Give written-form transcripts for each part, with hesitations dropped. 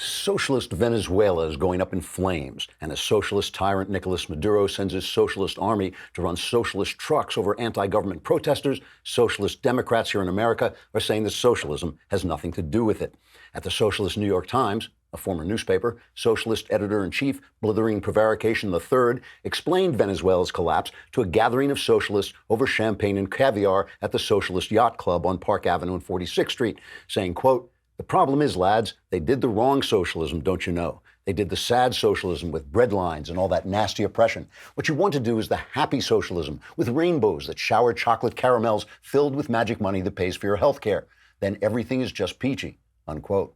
Socialist Venezuela is going up in flames, and a socialist tyrant Nicolas Maduro sends his socialist army to run socialist trucks over anti-government protesters. Socialist Democrats here in America are saying that socialism has nothing to do with it. At the Socialist New York Times, a former newspaper, socialist editor-in-chief Blithering Prevarication III explained Venezuela's collapse to a gathering of socialists over champagne and caviar at the Socialist Yacht Club on Park Avenue and 46th Street, saying, quote, "The problem is, lads, they did the wrong socialism, don't you know? They did the sad socialism with breadlines and all that nasty oppression. What you want to do is the happy socialism with rainbows that shower chocolate caramels filled with magic money that pays for your health care. Then everything is just peachy," unquote.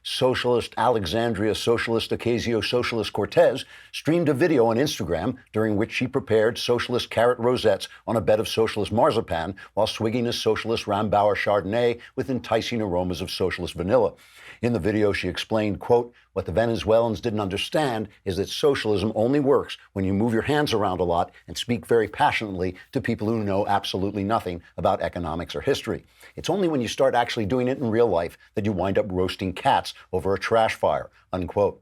Socialist Alexandria Socialist Ocasio Socialist Cortez streamed a video on Instagram during which she prepared socialist carrot rosettes on a bed of socialist marzipan while swigging a socialist Rambauer Chardonnay with enticing aromas of socialist vanilla. In the video, she explained, quote, "What the Venezuelans didn't understand is that socialism only works when you move your hands around a lot and speak very passionately to people who know absolutely nothing about economics or history. It's only when you start actually doing it in real life that you wind up roasting cats over a trash fire," unquote.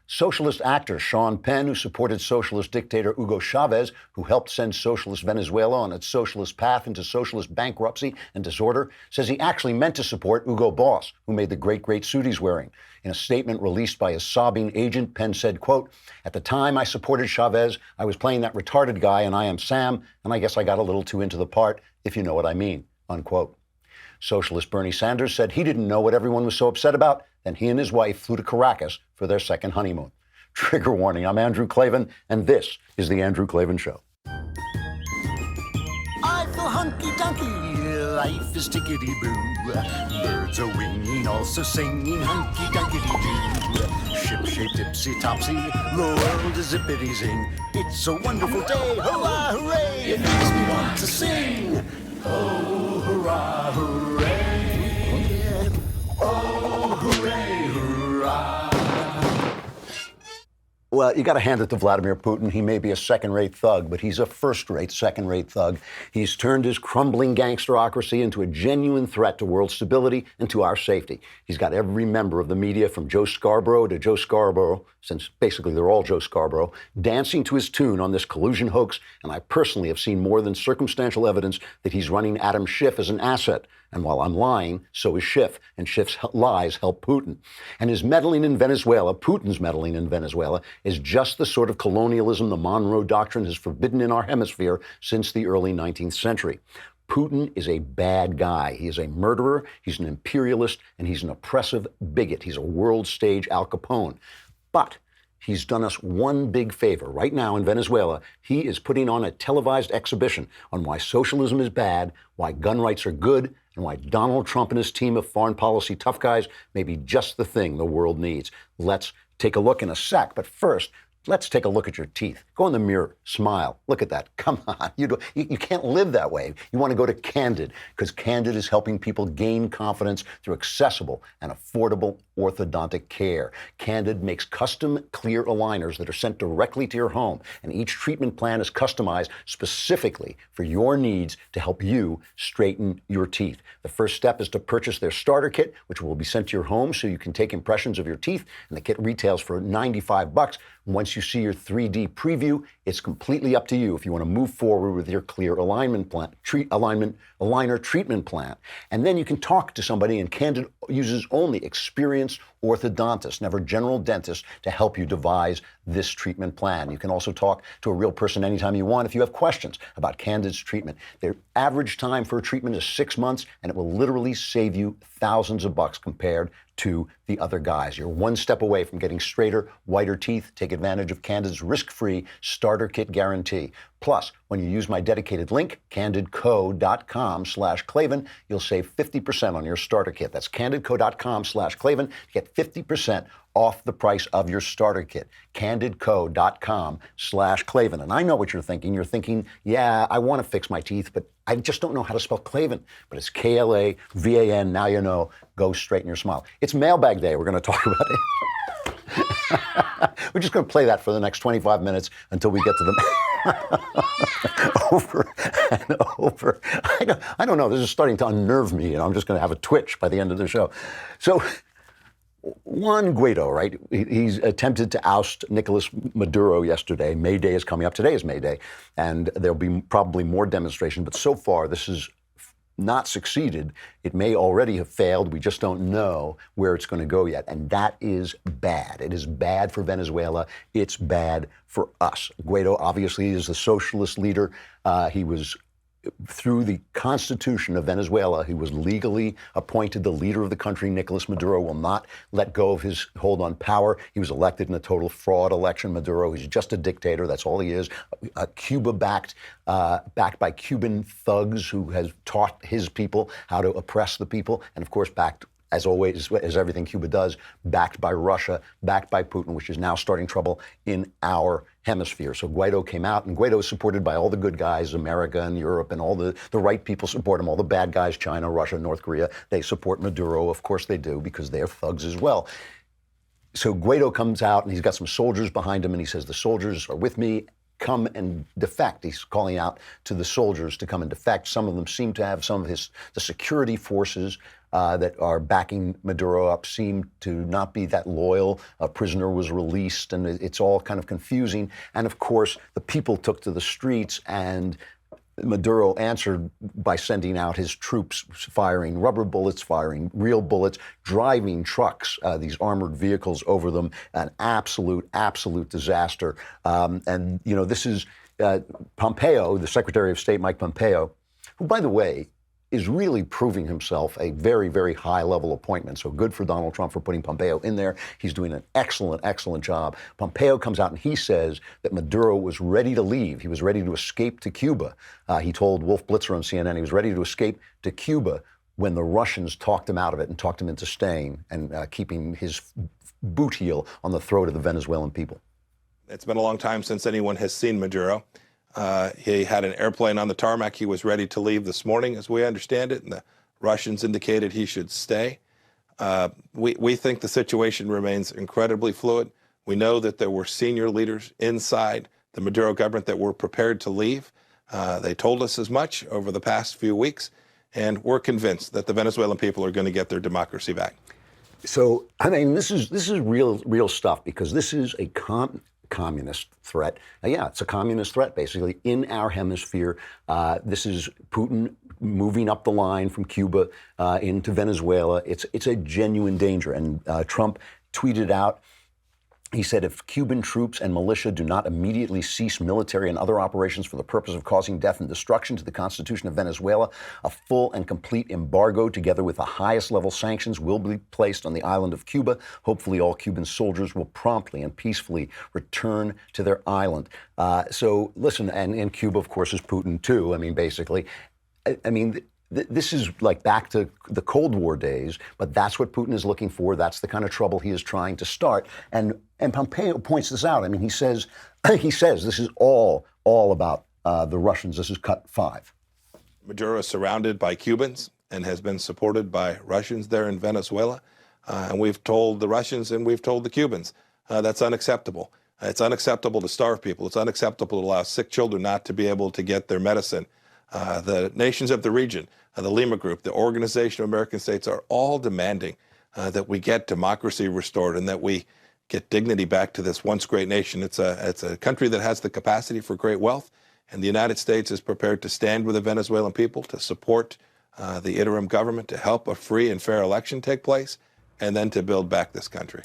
Socialist actor Sean Penn, who supported socialist dictator Hugo Chavez, who helped send socialist Venezuela on its socialist path into socialist bankruptcy and disorder, says he actually meant to support Hugo Boss, who made the great suit he's wearing. In a statement released by his sobbing agent, Penn said, quote, "At the time I supported Chavez, I was playing that retarded guy in I Am Sam, and I guess I got a little too into the part, if you know what I mean," unquote. Socialist Bernie Sanders said he didn't know what everyone was so upset about. Then he and his wife flew to Caracas for their second honeymoon. Trigger warning, I'm Andrew Klavan, and this is The Andrew Klavan Show. I feel hunky-dunky, life is tickety-boo. Birds are winging, also singing hunky-dunky-doo. Ship-shaped ipsy-topsy, the world is zippity-zing. It's a wonderful day, hurrah, hooray, it makes me want to sing. Oh, hurrah, hooray, oh, hooray, hurrah. Well, you got to hand it to Vladimir Putin. He may be a second-rate thug, but he's a first-rate, second-rate thug. He's turned his crumbling gangsterocracy into a genuine threat to world stability and to our safety. He's got every member of the media, from Joe Scarborough to Joe Scarborough, since basically they're all Joe Scarborough, dancing to his tune on this collusion hoax, and I personally have seen more than circumstantial evidence that he's running Adam Schiff as an asset. And while I'm lying, so is Schiff, and Schiff's lies help Putin. And his meddling in Venezuela, Putin's meddling in Venezuela, is just the sort of colonialism the Monroe Doctrine has forbidden in our hemisphere since the early 19th century. Putin is a bad guy. He is a murderer, he's an imperialist, and he's an oppressive bigot. He's a world stage Al Capone. But he's done us one big favor. Right now in Venezuela, he is putting on a televised exhibition on why socialism is bad, why gun rights are good, and why Donald Trump and his team of foreign policy tough guys may be just the thing the world needs. Let's take a look in a sec, but first, let's take a look at your teeth. Go in the mirror, smile, look at that. Come on, you can't live that way. You want to go to Candid, because Candid is helping people gain confidence through accessible and affordable orthodontic care. Candid makes custom clear aligners that are sent directly to your home, and each treatment plan is customized specifically for your needs to help you straighten your teeth. The first step is to purchase their starter kit, which will be sent to your home so you can take impressions of your teeth, and the kit retails for $95. Once you see your 3D preview, it's completely up to you if you want to move forward with your clear alignment plan, aligner treatment plan. And then you can talk to somebody, and Candid uses only experienced orthodontists, never general dentists, to help you devise this treatment plan. You can also talk to a real person anytime you want if you have questions about Candid's treatment. Their average time for a treatment is 6 months, and it will literally save you thousands of bucks compared to the other guys. You're one step away from getting straighter, whiter teeth. Take advantage of Candid's risk-free starter kit guarantee. Plus, when you use my dedicated link, candidco.com/Klavan, you'll save 50% on your starter kit. That's candidco.com/Klavan to get 50% off the price of your starter kit. candidco.com/Klavan. And I know what you're thinking. You're thinking, yeah, I want to fix my teeth, but I just don't know how to spell Klavan. But it's Klavan. Now you know. Go straighten your smile. It's Mailbag Day. We're going to talk about it. We're just going to play that for the next 25 minutes until we get to the over and over. I don't know. This is starting to unnerve me, and I'm just going to have a twitch by the end of the show. So Juan Guaido, right? He's attempted to oust Nicolas Maduro yesterday. May Day is coming up. Today is May Day, and there'll be probably more demonstrations. But so far, this is not succeeded. It may already have failed. We just don't know where it's going to go yet. And that is bad. It is bad for Venezuela. It's bad for us. Guaido obviously is the socialist leader. He was, through the Constitution of Venezuela, he was legally appointed the leader of the country. Nicolas Maduro will not let go of his hold on power. He was elected in a total fraud election. Maduro, he's just a dictator. That's all he is. Cuba-backed by Cuban thugs who has taught his people how to oppress the people. And of course, backed, as always, as everything Cuba does, backed by Russia, backed by Putin, which is now starting trouble in our hemisphere. So Guaido came out, and Guaido is supported by all the good guys, America and Europe, and all the right people support him. All the bad guys, China, Russia, North Korea, they support Maduro. Of course they do, because they're thugs as well. So Guaido comes out, and he's got some soldiers behind him, and he says, the soldiers are with me. Come and defect. He's calling out to the soldiers to come and defect. Some of them seem to have the security forces that are backing Maduro up seem to not be that loyal. A prisoner was released, and it's all kind of confusing. And of course, the people took to the streets, and Maduro answered by sending out his troops, firing rubber bullets, firing real bullets, driving trucks, these armored vehicles over them, an absolute disaster. And, you know, this is Pompeo, the Secretary of State, Mike Pompeo, who, by the way, is really proving himself a very, very high-level appointment. So good for Donald Trump for putting Pompeo in there. He's doing an excellent job. Pompeo comes out and he says that Maduro was ready to leave. He was ready to escape to Cuba. He told Wolf Blitzer on CNN he was ready to escape to Cuba when the Russians talked him out of it and talked him into staying and keeping his boot heel on the throat of the Venezuelan people. It's been a long time since anyone has seen Maduro. He had an airplane on the tarmac. He was ready to leave this morning, as we understand it, and the Russians indicated he should stay. We think the situation remains incredibly fluid. We know that there were senior leaders inside the Maduro government that were prepared to leave. They told us as much over the past few weeks, and we're convinced that the Venezuelan people are going to get their democracy back. So, I mean, this is real stuff, because this is a communist threat. Yeah, it's a communist threat, basically, in our hemisphere. This is Putin moving up the line from Cuba into Venezuela. It's a genuine danger. And Trump tweeted out, he said, if Cuban troops and militia do not immediately cease military and other operations for the purpose of causing death and destruction to the Constitution of Venezuela, a full and complete embargo, together with the highest level sanctions, will be placed on the island of Cuba. Hopefully all Cuban soldiers will promptly and peacefully return to their island. So listen, and in Cuba, of course, is Putin too. I mean, basically, this is like back to the Cold War days, but that's what Putin is looking for. That's the kind of trouble he is trying to start. And Pompeo points this out. I mean, he says this is all about the Russians. This is cut 5. Maduro is surrounded by Cubans and has been supported by Russians there in Venezuela. And we've told the Russians and we've told the Cubans that's unacceptable. It's unacceptable to starve people. It's unacceptable to allow sick children not to be able to get their medicine. The nations of the region, the Lima Group, the Organization of American States are all demanding that we get democracy restored and that we get dignity back to this once great nation. It's a country that has the capacity for great wealth, and the United States is prepared to stand with the Venezuelan people, to support the interim government, to help a free and fair election take place, and then to build back this country.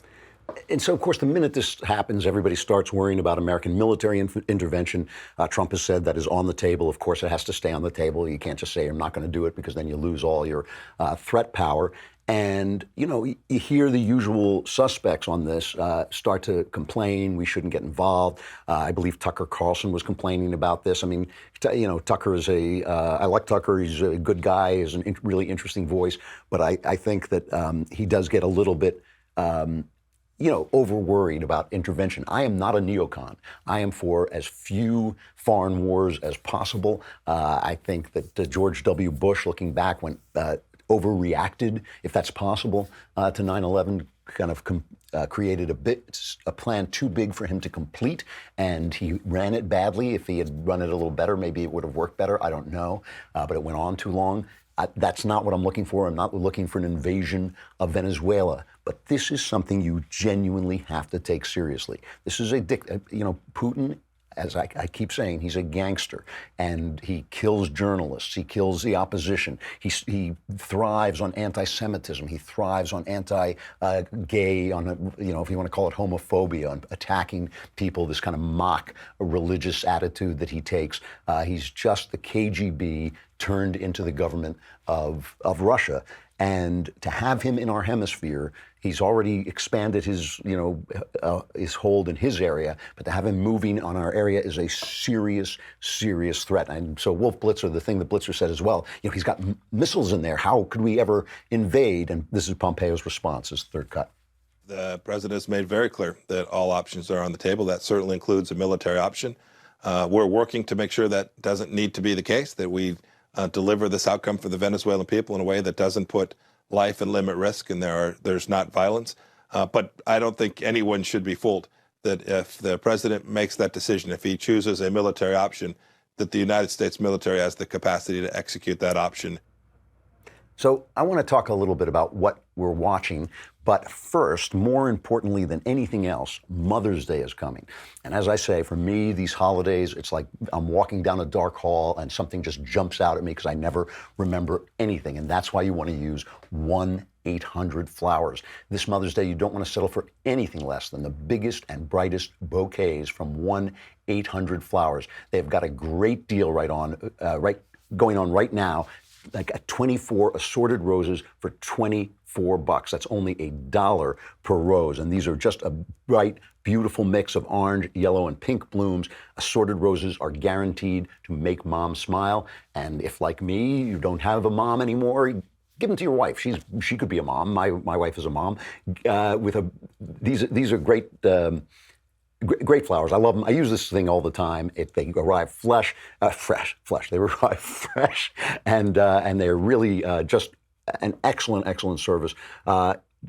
And so, of course, the minute this happens, everybody starts worrying about American military intervention. Trump has said that is on the table. Of course, it has to stay on the table. You can't just say, I'm not going to do it, because then you lose all your threat power. And, you know, you hear the usual suspects on this start to complain. We shouldn't get involved. I believe Tucker Carlson was complaining about this. I mean, you know, Tucker is I like Tucker. He's a good guy. He's a really interesting voice. But I think that he does get a little bit over worried about intervention. I am not a neocon. I am for as few foreign wars as possible. I think that George W. Bush, looking back, went overreacted, if that's possible, to 9/11, kind of created a plan too big for him to complete, and he ran it badly. If he had run it a little better, maybe it would have worked better. I don't know, but it went on too long. That's not what I'm looking for. I'm not looking for an invasion of Venezuela. But this is something you genuinely have to take seriously. This is Putin, as I keep saying, he's a gangster, and he kills journalists. He kills the opposition. He thrives on anti-Semitism. He thrives on anti-gay, on if you want to call it homophobia, on attacking people. This kind of mock religious attitude that he takes. He's just the KGB turned into the government of Russia. And to have him in our hemisphere, he's already expanded his hold in his area, but to have him moving on our area is a serious, serious threat. And so Wolf Blitzer, the thing that Blitzer said as well, he's got missiles in there. How could we ever invade? And this is Pompeo's response, his third cut. The president has made very clear that all options are on the table. That certainly includes a military option. We're working to make sure that doesn't need to be the case, that we deliver this outcome for the Venezuelan people in a way that doesn't put life and limb at risk, and there's not violence. But I don't think anyone should be fooled that if the president makes that decision, if he chooses a military option, that the United States military has the capacity to execute that option. So I want to talk a little bit about what we're watching. But first, more importantly than anything else, Mother's Day is coming. And as I say, for me, these holidays, it's like I'm walking down a dark hall and something just jumps out at me because I never remember anything. And that's why you want to use 1-800-Flowers. This Mother's Day, you don't want to settle for anything less than the biggest and brightest bouquets from 1-800-Flowers. They've got a great deal going on right now, like 24 assorted roses for $24. That's only $1 per rose. And these are just a bright, beautiful mix of orange, yellow, and pink blooms. Assorted roses are guaranteed to make mom smile. And if, like me, you don't have a mom anymore, give them to your wife. She could be a mom. My wife is a mom. These are great. Great flowers. I love them. I use this thing all the time. They arrive fresh. They arrive fresh, and they're really just an excellent service.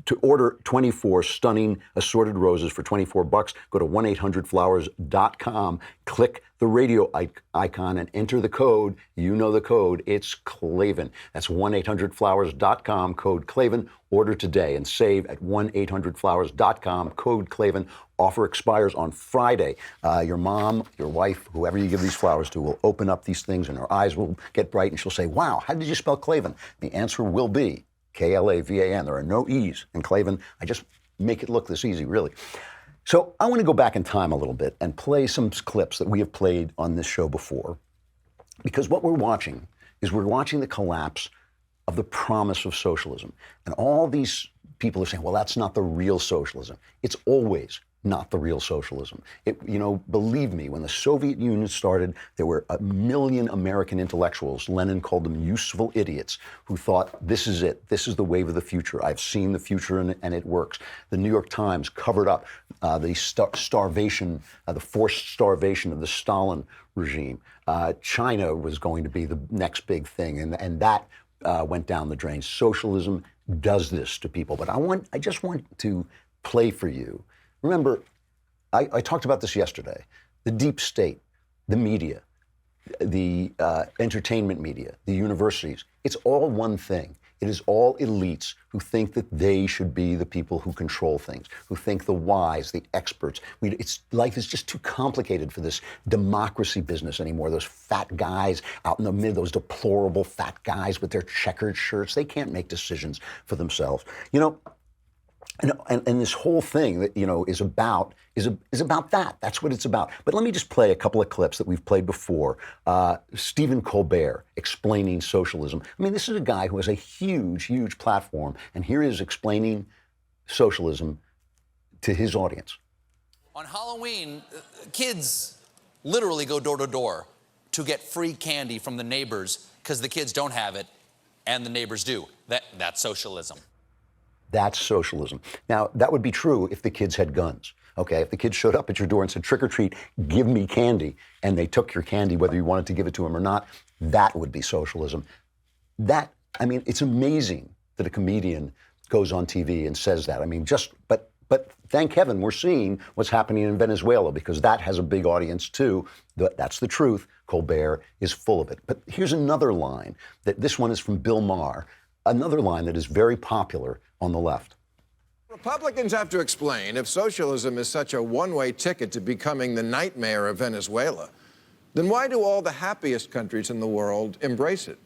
To order 24 stunning assorted roses for $24, go to 1-800-Flowers.com, click the radio icon and enter the code. You know the code. It's Klavan. That's 1-800-Flowers.com, code Klavan. Order today and save at 1-800-Flowers.com, code Klavan. Offer expires on Friday. Your mom, your wife, whoever you give these flowers to will open up these things and her eyes will get bright and she'll say, wow, how did you spell Klavan? The answer will be Klavan. There are no E's in Klavan. I just make it look this easy, really. So I want to go back in time a little bit and play some clips that we have played on this show before, because what we're watching is the collapse of the promise of socialism. And all these people are saying, well, that's not the real socialism. It's always not the real socialism. Believe me, when the Soviet Union started, there were 1 million American intellectuals, Lenin called them useful idiots, who thought, this is it. This is the wave of the future. I've seen the future and it works. The New York Times covered up the starvation, the forced starvation of the Stalin regime. China was going to be the next big thing, and that went down the drain. Socialism does this to people. But I just want to play for you. Remember, I talked about this yesterday. The deep state, the media, the entertainment media, the universities, it's all one thing. It is all elites who think that they should be the people who control things, who think the wise, the experts. Life is just too complicated for this democracy business anymore. Those fat guys out in the mid, those deplorable fat guys with their checkered shirts, they can't make decisions for themselves. And this whole thing that is about that. That's what it's about. But let me just play a couple of clips that we've played before. Stephen Colbert explaining socialism. I mean, this is a guy who has a huge platform, and here he is explaining socialism to his audience. On Halloween, kids literally go door to door to get free candy from the neighbors because the kids don't have it and the neighbors do. That's socialism. That's socialism. Now, that would be true if the kids had guns. Okay, if the kids showed up at your door and said, trick or treat, give me candy, and they took your candy, whether you wanted to give it to them or not, that would be socialism. It's amazing that a comedian goes on TV and says that. But thank heaven we're seeing what's happening in Venezuela, because that has a big audience too. That's the truth. Colbert is full of it. But here's another line. This one is from Bill Maher. Another line that is very popular on the left. Republicans have to explain if socialism is such a one-way ticket to becoming the nightmare of Venezuela, then why do all the happiest countries in the world embrace it?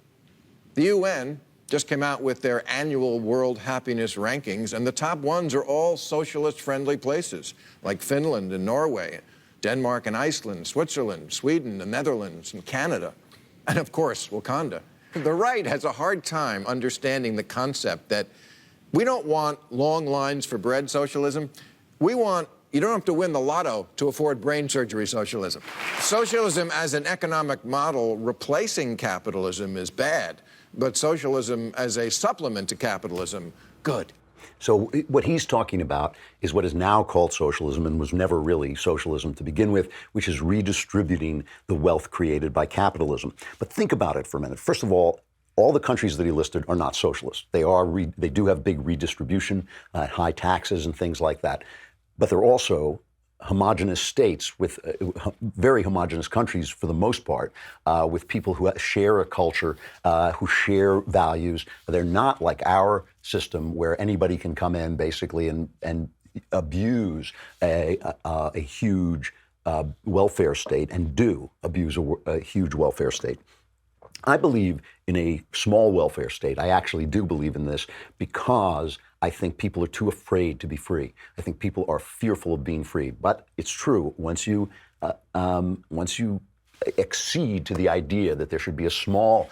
The UN just came out with their annual World Happiness Rankings, and the top ones are all socialist-friendly places, like Finland and Norway, Denmark and Iceland, Switzerland, Sweden, the Netherlands, and Canada, and of course, Wakanda. The right has a hard time understanding the concept that we don't want long lines for bread socialism. We want, you don't have to win the lotto to afford brain surgery socialism. Socialism as an economic model replacing capitalism is bad, but socialism as a supplement to capitalism, good. So what he's talking about is what is now called socialism and was never really socialism to begin with, which is redistributing the wealth created by capitalism. But think about it for a minute. First of all the countries that he listed are not socialist. They do have big redistribution, high taxes and things like that. But they're also homogenous states with very homogenous countries for the most part, with people who share a culture, who share values. They're not like our system where anybody can come in basically and abuse a huge welfare state and do abuse a huge welfare state. I believe in a small welfare state. I actually do believe in this because I think people are too afraid to be free. I think people are fearful of being free. But it's true, once you accede to the idea that there should be a small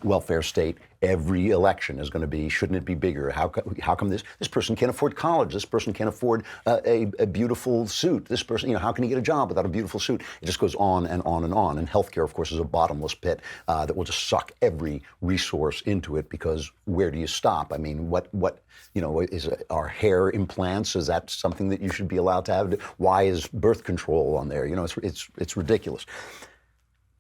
welfare state, every election is going to be, shouldn't it be bigger? How come this person can't afford college? This person can't afford a beautiful suit. This person, how can he get a job without a beautiful suit? It just goes on and on and on. And healthcare, of course, is a bottomless pit that will just suck every resource into it, because where do you stop? I mean, what are hair implants? Is that something that you should be allowed to have? Why is birth control on there? It's ridiculous.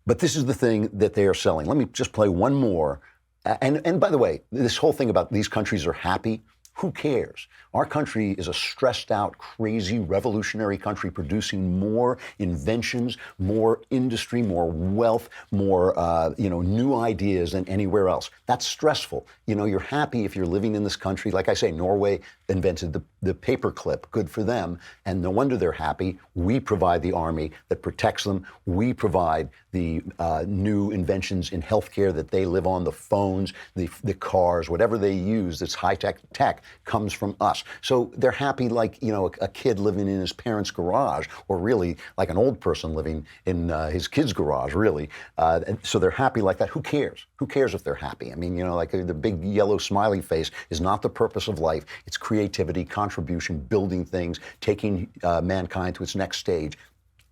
But this is the thing that they are selling. Let me just play one more. And by the way, this whole thing about these countries are happy, who cares? Our country is a stressed out, crazy, revolutionary country producing more inventions, more industry, more wealth, more new ideas than anywhere else. That's stressful. You're happy if you're living in this country. Like I say, Norway invented the paperclip. Good for them. And no wonder they're happy. We provide the army that protects them. We provide the new inventions in healthcare that they live on, the phones, the cars, whatever they use that's high-tech tech comes from us. So they're happy like, a kid living in his parents' garage, or really like an old person living in his kid's garage, really. And so they're happy like that. Who cares? Who cares if they're happy? I mean, like the big yellow smiley face is not the purpose of life. It's creativity, contribution, building things, taking mankind to its next stage.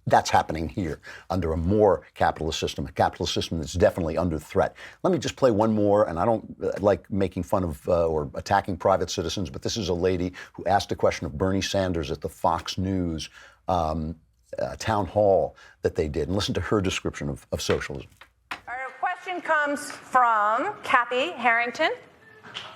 That's happening here under a more capitalist system, a capitalist system that's definitely under threat. Let me just play one more, and I don't like making fun of or attacking private citizens, but this is a lady who asked a question of Bernie Sanders at the Fox News town hall that they did, and listen to her description of socialism. Our question comes from Kathy Harrington.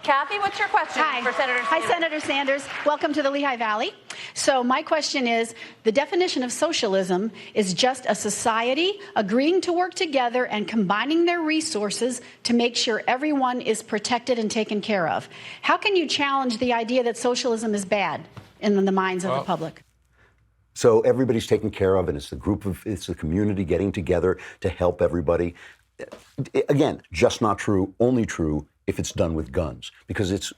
Kathy, what's your question for Senator Sanders? Hi, Senator Sanders. Welcome to the Lehigh Valley. So my question is, the definition of socialism is just a society agreeing to work together and combining their resources to make sure everyone is protected and taken care of. How can you challenge the idea that socialism is bad in the minds of the public? So everybody's taken care of, and it's the community getting together to help everybody. Again, just not true, only true if it's done with guns, because it's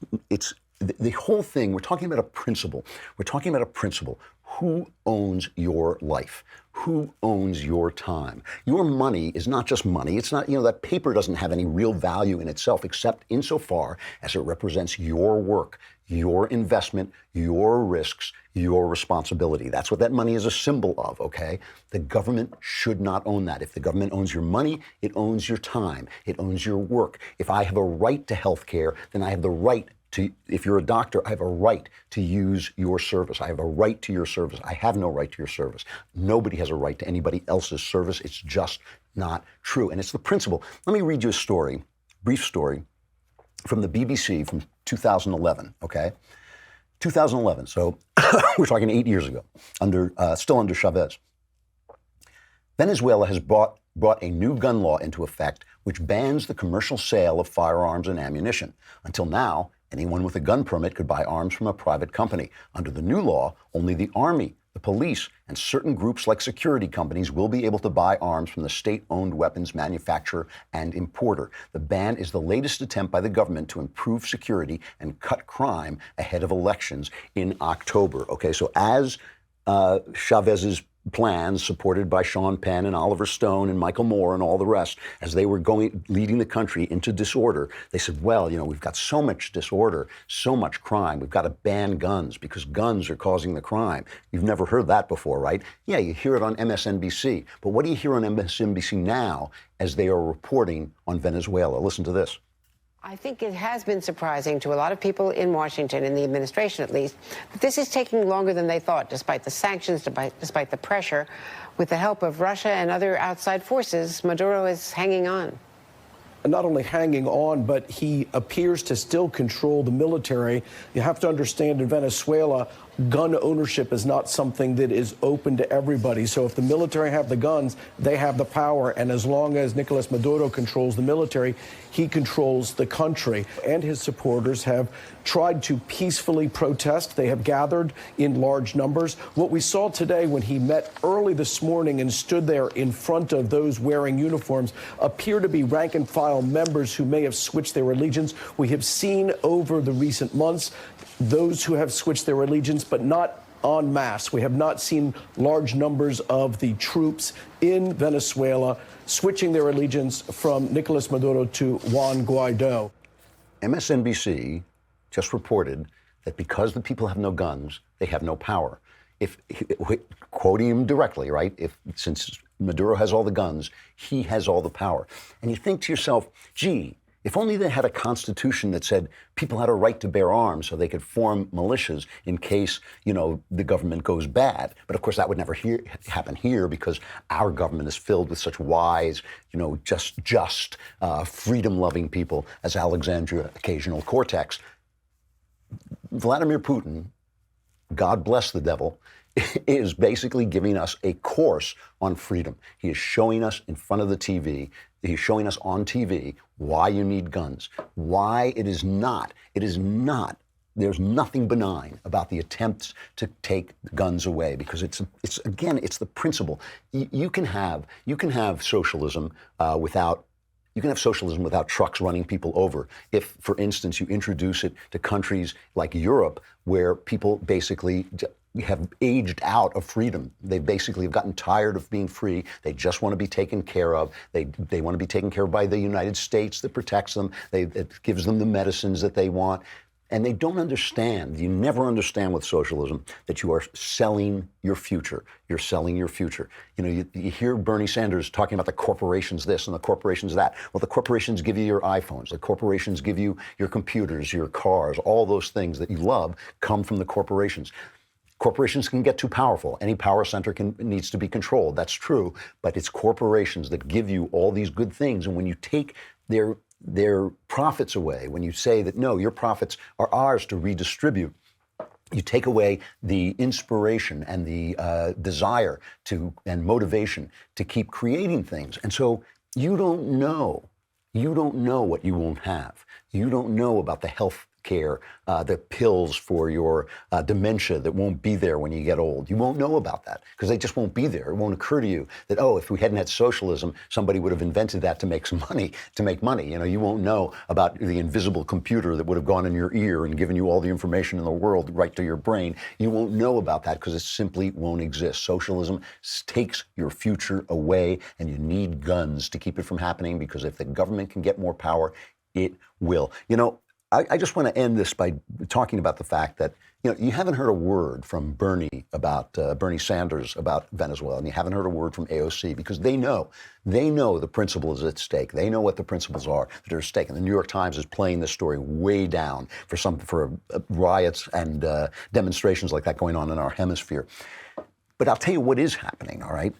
the whole thing. We're talking about a principle. We're talking about a principle. Who owns your life? Who owns your time? Your money is not just money. It's not, that paper doesn't have any real value in itself, except insofar as it represents your work, your investment, your risks, your responsibility. That's what that money is a symbol of, okay? The government should not own that. If the government owns your money, it owns your time. It owns your work. If I have a right to health care, then I have the right to, if you're a doctor, I have a right to use your service. I have a right to your service. I have no right to your service. Nobody has a right to anybody else's service. It's just not true. And it's the principle. Let me read you a story, brief story, from the BBC from 2011, okay? 2011, so we're talking 8 years ago, still under Chavez. Venezuela has brought a new gun law into effect which bans the commercial sale of firearms and ammunition. Until now, Anyone with a gun permit could buy arms from a private company. Under the new law, only the Army, the police, and certain groups like security companies will be able to buy arms from the state-owned weapons manufacturer and importer. The ban is the latest attempt by the government to improve security and cut crime ahead of elections in October. Okay, so as Chavez's plans, supported by Sean Penn and Oliver Stone and Michael Moore and all the rest, as they were leading the country into disorder, they said, well, we've got so much disorder, so much crime, we've got to ban guns because guns are causing the crime. You've never heard that before, right? Yeah, you hear it on MSNBC. But what do you hear on MSNBC now as they are reporting on Venezuela? Listen to this. I think it has been surprising to a lot of people in Washington, in the administration at least, that this is taking longer than they thought, despite the sanctions, despite the pressure. With the help of Russia and other outside forces, Maduro is hanging on. Not only hanging on, but he appears to still control the military. You have to understand, in Venezuela, gun ownership is not something that is open to everybody. So if the military have the guns, they have the power. And as long as Nicolas Maduro controls the military, he controls the country. And his supporters have tried to peacefully protest. They have gathered in large numbers. What we saw today when he met early this morning and stood there in front of those wearing uniforms appear to be rank and file members who may have switched their allegiance. We have seen over the recent months those who have switched their allegiance, but not en masse. We have not seen large numbers of the troops in Venezuela switching their allegiance from Nicolas Maduro to Juan Guaido. MSNBC just reported that because the people have no guns, they have no power. Quoting him directly, right? Since Maduro has all the guns, he has all the power. And you think to yourself, gee, if only they had a constitution that said people had a right to bear arms so they could form militias in case, the government goes bad. But of course, that would never happen here because our government is filled with such wise, just freedom-loving people as Alexandria Ocasio-Cortez. Vladimir Putin, God bless the devil, is basically giving us a course on freedom. He is showing us in front of the TV, he's showing us on TV why you need guns, why there's nothing benign about the attempts to take guns away, because it's the principle. You can have socialism without trucks running people over. If, for instance, you introduce it to countries like Europe, where people basically have aged out of freedom. They basically have gotten tired of being free. They just want to be taken care of. They want to be taken care of by the United States that protects them. It gives them the medicines that they want. And they don't understand, you never understand with socialism, that you are selling your future. You're selling your future. You hear Bernie Sanders talking about the corporations this and the corporations that. Well, the corporations give you your iPhones. The corporations give you your computers, your cars. All those things that you love come from the corporations. Corporations can get too powerful. Any power center needs to be controlled. That's true. But it's corporations that give you all these good things. And when you take their profits away, when you say that, no, your profits are ours to redistribute, you take away the inspiration and the desire and motivation to keep creating things. And so you don't know what you won't have. You don't know about the health care, the pills for your dementia that won't be there when you get old. You won't know about that because they just won't be there. It won't occur to you that, if we hadn't had socialism, somebody would have invented that to make money. You won't know about the invisible computer that would have gone in your ear and given you all the information in the world right to your brain. You won't know about that because it simply won't exist. Socialism takes your future away, and you need guns to keep it from happening, because if the government can get more power, it will. I just want to end this by talking about the fact that, you haven't heard a word from Bernie Sanders about Venezuela, and you haven't heard a word from AOC, because they know the principle is at stake. They know what the principles are that are at stake. And the New York Times is playing this story way down for riots and demonstrations like that going on in our hemisphere. But I'll tell you what is happening, all right?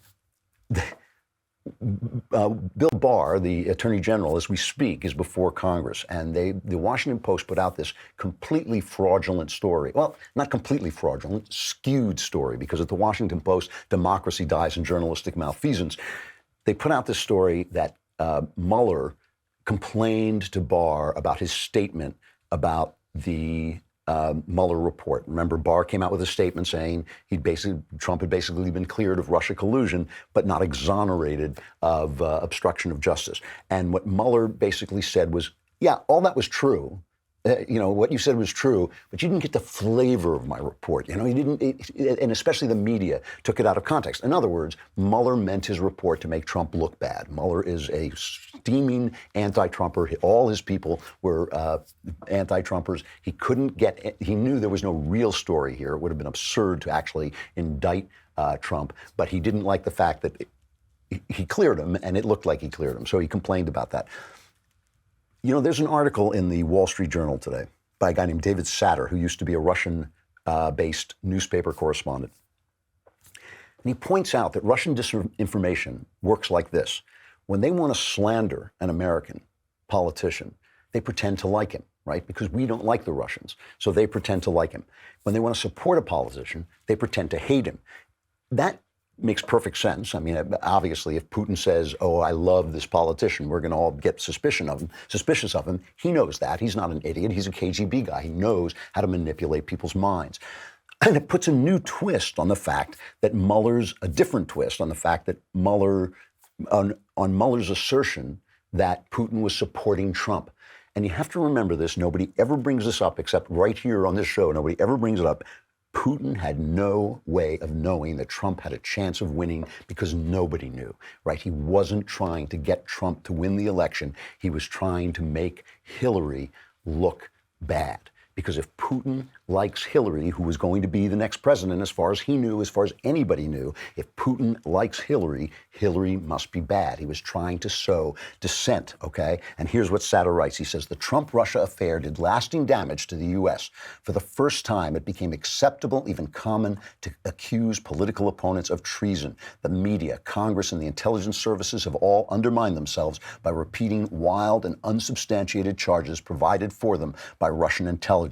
Bill Barr, the Attorney General, as we speak, is before Congress, and the Washington Post put out this completely fraudulent story. Well, not completely fraudulent, skewed story, because at the Washington Post, democracy dies in journalistic malfeasance. They put out this story that Mueller complained to Barr about his statement about the Mueller report. Remember, Barr came out with a statement saying Trump had basically been cleared of Russia collusion, but not exonerated of obstruction of justice. And what Mueller basically said was, yeah, all that was true. What you said was true, but you didn't get the flavor of my report. You didn't, and especially the media took it out of context. In other words, Mueller meant his report to make Trump look bad. Mueller is a steaming anti-Trumper. All his people were anti-Trumpers. He knew there was no real story here. It would have been absurd to actually indict Trump, but he didn't like the fact that he cleared him, and it looked like he cleared him. So he complained about that. There's an article in the Wall Street Journal today by a guy named David Satter, who used to be a Russian-based newspaper correspondent. And he points out that Russian disinformation works like this. When they want to slander an American politician, they pretend to like him, right? Because we don't like the Russians, so they pretend to like him. When they want to support a politician, they pretend to hate him. That makes perfect sense. I mean, obviously, if Putin says, "Oh, I love this politician," we're going to all get suspicious of him. He knows that. He's not an idiot. He's a KGB guy. He knows how to manipulate people's minds. And it puts a new twist on the fact that a different twist on the fact that on Mueller's assertion that Putin was supporting Trump. And you have to remember this. Nobody ever brings this up except right here on this show. Nobody ever brings it up. Putin had no way of knowing that Trump had a chance of winning because nobody knew, right? He wasn't trying to get Trump to win the election. He was trying to make Hillary look bad. Because if Putin likes Hillary, who was going to be the next president, as far as he knew, as far as anybody knew, if Putin likes Hillary, Hillary must be bad. He was trying to sow dissent, okay? And here's what Satter writes. He says, the Trump-Russia affair did lasting damage to the U.S. For the first time, it became acceptable, even common, to accuse political opponents of treason. The media, Congress, and the intelligence services have all undermined themselves by repeating wild and unsubstantiated charges provided for them by Russian intelligence.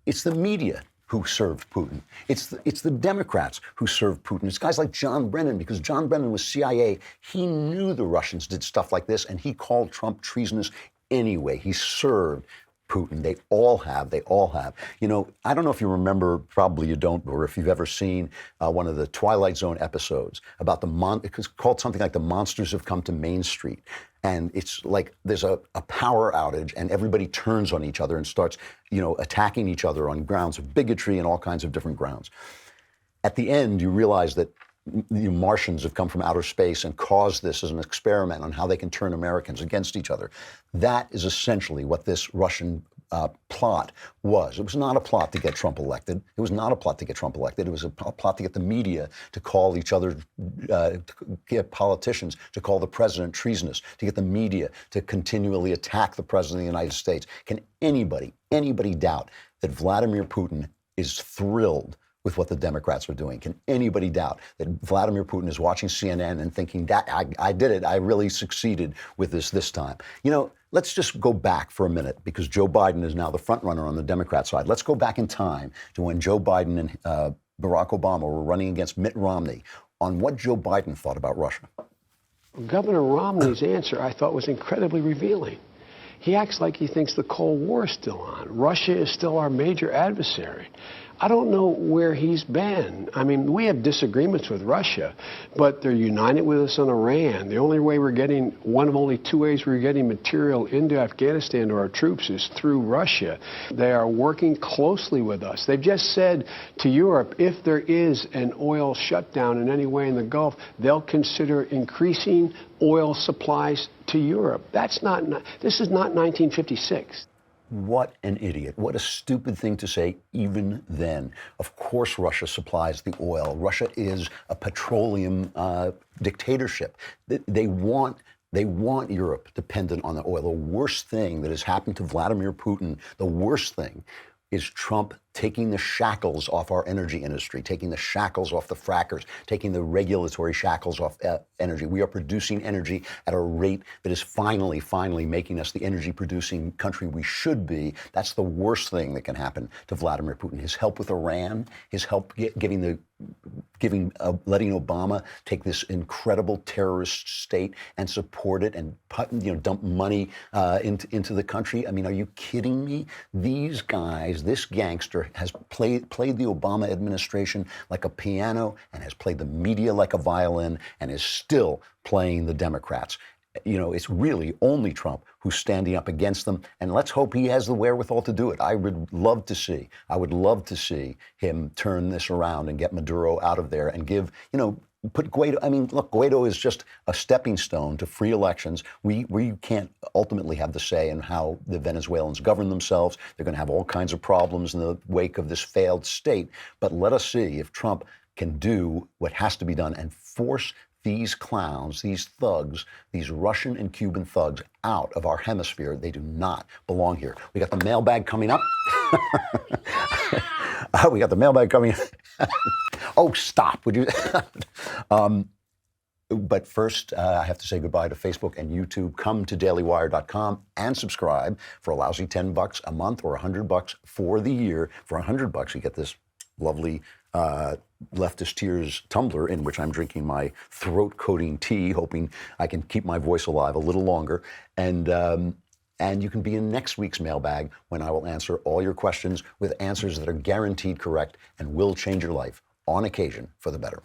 It's the media who served Putin. It's the Democrats who served Putin. It's guys like John Brennan, because John Brennan was CIA. He knew the Russians did stuff like this, and he called Trump treasonous anyway. He served Putin. They all have. I don't know if you remember, probably you don't, or if you've ever seen one of the Twilight Zone episodes about it's called something like The Monsters Have Come to Main Street. And it's like there's a power outage and everybody turns on each other and starts, attacking each other on grounds of bigotry and all kinds of different grounds. At the end, you realize that the Martians have come from outer space and caused this as an experiment on how they can turn Americans against each other. That is essentially what this Russian plot was. It was not a plot to get Trump elected. It was a plot to get the media to call each other, to get politicians to call the president treasonous, to get the media to continually attack the president of the United States. Can anybody doubt that Vladimir Putin is thrilled with what the Democrats are doing? Can anybody doubt that Vladimir Putin is watching CNN and thinking, that I did it, I really succeeded with this time? Let's just go back for a minute, because Joe Biden is now the front runner on the Democrat side. Let's go back in time to when Joe Biden and Barack Obama were running against Mitt Romney on what Joe Biden thought about Russia. Governor Romney's answer, I thought, was incredibly revealing. He acts like he thinks the Cold War is still on. Russia is still our major adversary. I don't know where he's been. I mean, we have disagreements with Russia, but they're united with us on Iran. The only way one of only two ways we're getting material into Afghanistan to our troops is through Russia. They are working closely with us. They've just said to Europe, if there is an oil shutdown in any way in the Gulf, they'll consider increasing oil supplies to Europe. This is not 1956. What an idiot. What a stupid thing to say even then. Of course Russia supplies the oil. Russia is a petroleum dictatorship. They want Europe dependent on the oil. The worst thing that has happened to Vladimir Putin, the worst thing, is Trump taking the shackles off our energy industry, taking the shackles off the frackers, taking the regulatory shackles off energy. We are producing energy at a rate that is finally making us the energy-producing country we should be. That's the worst thing that can happen to Vladimir Putin. His help with Iran, his help giving the letting Obama take this incredible terrorist state and support it and dump money into the country. I mean, are you kidding me? These guys, this gangster has played the Obama administration like a piano and has played the media like a violin and is still playing the Democrats. It's really only Trump who's standing up against them, and let's hope he has the wherewithal to do it. I would love to see him turn this around and get Maduro out of there and put Guaido. I mean, look, Guaido is just a stepping stone to free elections. We can't ultimately have the say in how the Venezuelans govern themselves. They're going to have all kinds of problems in the wake of this failed state, but let us see if Trump can do what has to be done and force these clowns, these thugs, these Russian and Cuban thugs out of our hemisphere. They do not belong here. We got the mailbag coming up. We got the mailbag coming up. Oh, stop, would you? But first, I have to say goodbye to Facebook and YouTube. Come to dailywire.com and subscribe for a lousy $10 a month or $100 for the year. For $100, you get this lovely Leftist Tears tumbler in which I'm drinking my throat-coating tea, hoping I can keep my voice alive a little longer. And you can be in next week's mailbag when I will answer all your questions with answers that are guaranteed correct and will change your life on occasion for the better.